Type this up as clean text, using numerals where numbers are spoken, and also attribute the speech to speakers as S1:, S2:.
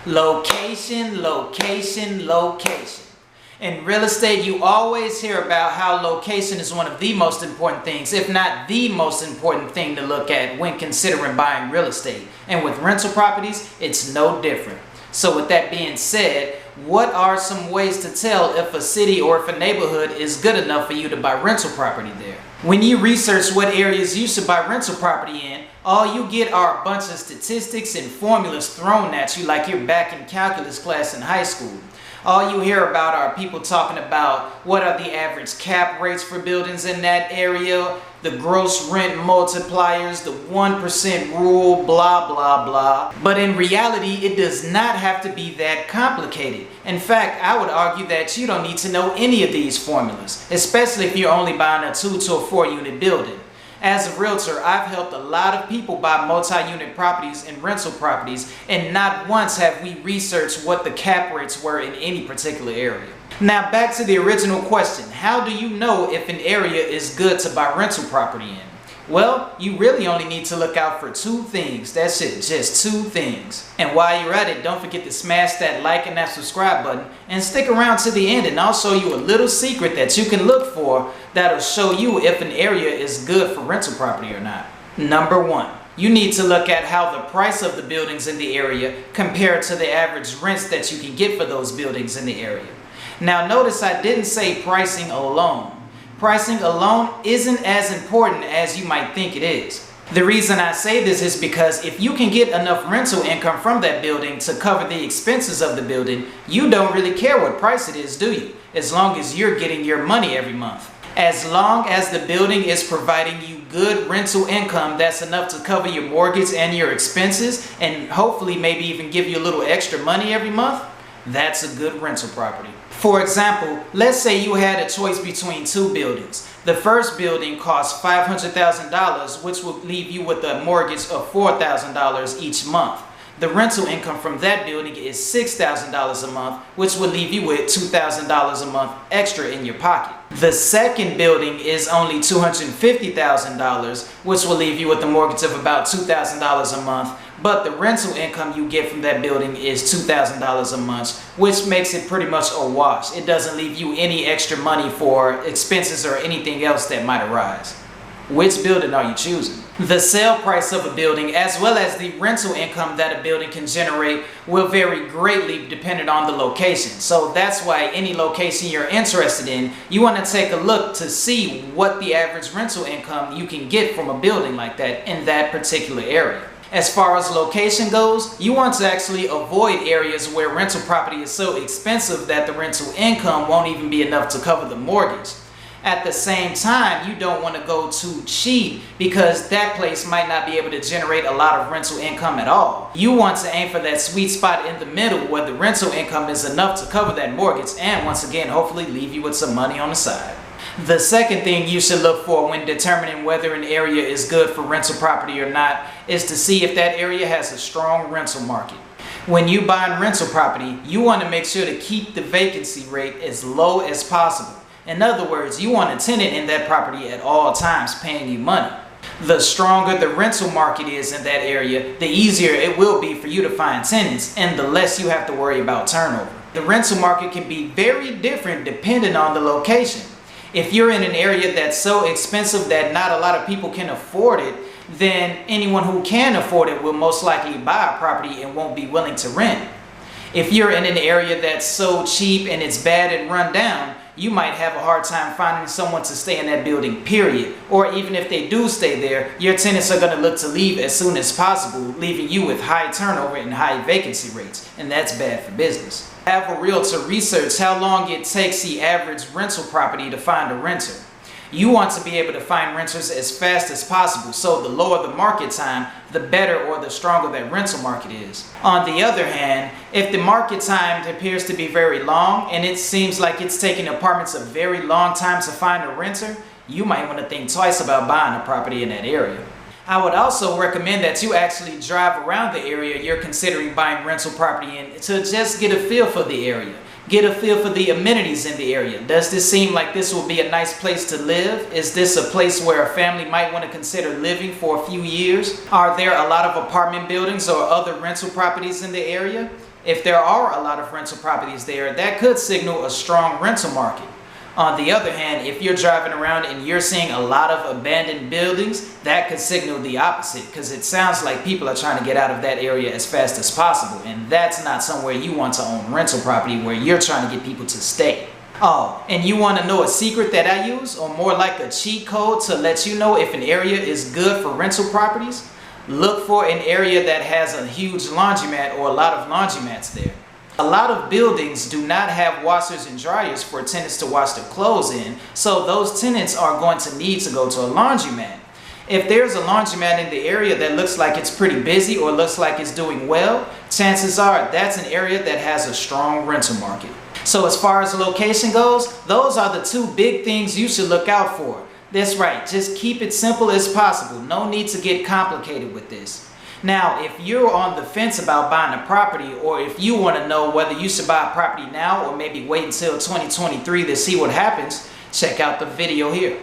S1: Location, location, location. In real estate, you always hear about how location is one of the most important things, if not the most important thing to look at when considering buying real estate. And with rental properties, it's no different. So with that being said, what are some ways to tell if a city or if a neighborhood is good enough for you to buy rental property there? When you research what areas you should buy rental property in, all you get are a bunch of statistics and formulas thrown at you like you're back in calculus class in high school. All you hear about are people talking about what are the average cap rates for buildings in that area, the gross rent multipliers, the 1% rule, blah, blah, blah. But in reality, it does not have to be that complicated. In fact, I would argue that you don't need to know any of these formulas, especially if you're only buying a 2 to a 4 unit building. As a realtor, I've helped a lot of people buy multi-unit properties and rental properties, and not once have we researched what the cap rates were in any particular area. Now back to the original question, how do you know if an area is good to buy rental property in? Well, you really only need to look out for 2 things. That's it, just 2 things. And while you're at it, don't forget to smash that like and that subscribe button and stick around to the end, and I'll show you a little secret that you can look for that'll show you if an area is good for rental property or not. Number 1, you need to look at how the price of the buildings in the area compare to the average rents that you can get for those buildings in the area. Now notice I didn't say pricing alone. Pricing alone isn't as important as you might think it is. The reason I say this is because if you can get enough rental income from that building to cover the expenses of the building, you don't really care what price it is, do you? As long as you're getting your money every month. As long as the building is providing you good rental income that's enough to cover your mortgage and your expenses, and hopefully maybe even give you a little extra money every month, that's a good rental property. For example, let's say you had a choice between 2 buildings. The first building costs $500,000, which will leave you with a mortgage of $4,000 each month. The rental income from that building is $6,000 a month, which will leave you with $2,000 a month extra in your pocket. The second building is only $250,000, which will leave you with a mortgage of about $2,000 a month, but the rental income you get from that building is $2,000 a month, which makes it pretty much a wash. It doesn't leave you any extra money for expenses or anything else that might arise. Which building are you choosing? The sale price of a building, as well as the rental income that a building can generate, will vary greatly depending on the location. So that's why any location you're interested in, you want to take a look to see what the average rental income you can get from a building like that in that particular area. As far as location goes, you want to actually avoid areas where rental property is so expensive that the rental income won't even be enough to cover the mortgage. At the same time, you don't want to go too cheap because that place might not be able to generate a lot of rental income at all. You want to aim for that sweet spot in the middle where the rental income is enough to cover that mortgage and once again, hopefully leave you with some money on the side. The second thing you should look for when determining whether an area is good for rental property or not is to see if that area has a strong rental market. When you buy rental property, you want to make sure to keep the vacancy rate as low as possible. In other words, you want a tenant in that property at all times paying you money. The stronger the rental market is in that area, the easier it will be for you to find tenants and the less you have to worry about turnover. The rental market can be very different depending on the location. If you're in an area that's so expensive that not a lot of people can afford it, then anyone who can afford it will most likely buy a property and won't be willing to rent. If you're in an area that's so cheap and it's bad and run down, you might have a hard time finding someone to stay in that building, period. Or even if they do stay there, your tenants are going to look to leave as soon as possible, leaving you with high turnover and high vacancy rates, and that's bad for business. Have a realtor research how long it takes the average rental property to find a renter. You want to be able to find renters as fast as possible, so the lower the market time, the better or the stronger that rental market is. On the other hand, if the market time appears to be very long and it seems like it's taking apartments a very long time to find a renter, you might want to think twice about buying a property in that area. I would also recommend that you actually drive around the area you're considering buying rental property in to just get a feel for the area. Get a feel for the amenities in the area. Does this seem like this will be a nice place to live? Is this a place where a family might want to consider living for a few years? Are there a lot of apartment buildings or other rental properties in the area? If there are a lot of rental properties there, that could signal a strong rental market. On the other hand, if you're driving around and you're seeing a lot of abandoned buildings, that could signal the opposite, because it sounds like people are trying to get out of that area as fast as possible, and that's not somewhere you want to own rental property, where you're trying to get people to stay. Oh, and you want to know a secret that I use, or more like a cheat code to let you know if an area is good for rental properties? Look for an area that has a huge laundromat or a lot of laundromats there. A lot of buildings do not have washers and dryers for tenants to wash their clothes in, so those tenants are going to need to go to a laundromat. If there's a laundromat in the area that looks like it's pretty busy or looks like it's doing well, chances are that's an area that has a strong rental market. So as far as location goes, those are the two big things you should look out for. That's right, just keep it simple as possible. No need to get complicated with this. Now, if you're on the fence about buying a property, or if you want to know whether you should buy a property now or maybe wait until 2023 to see what happens, check out the video here.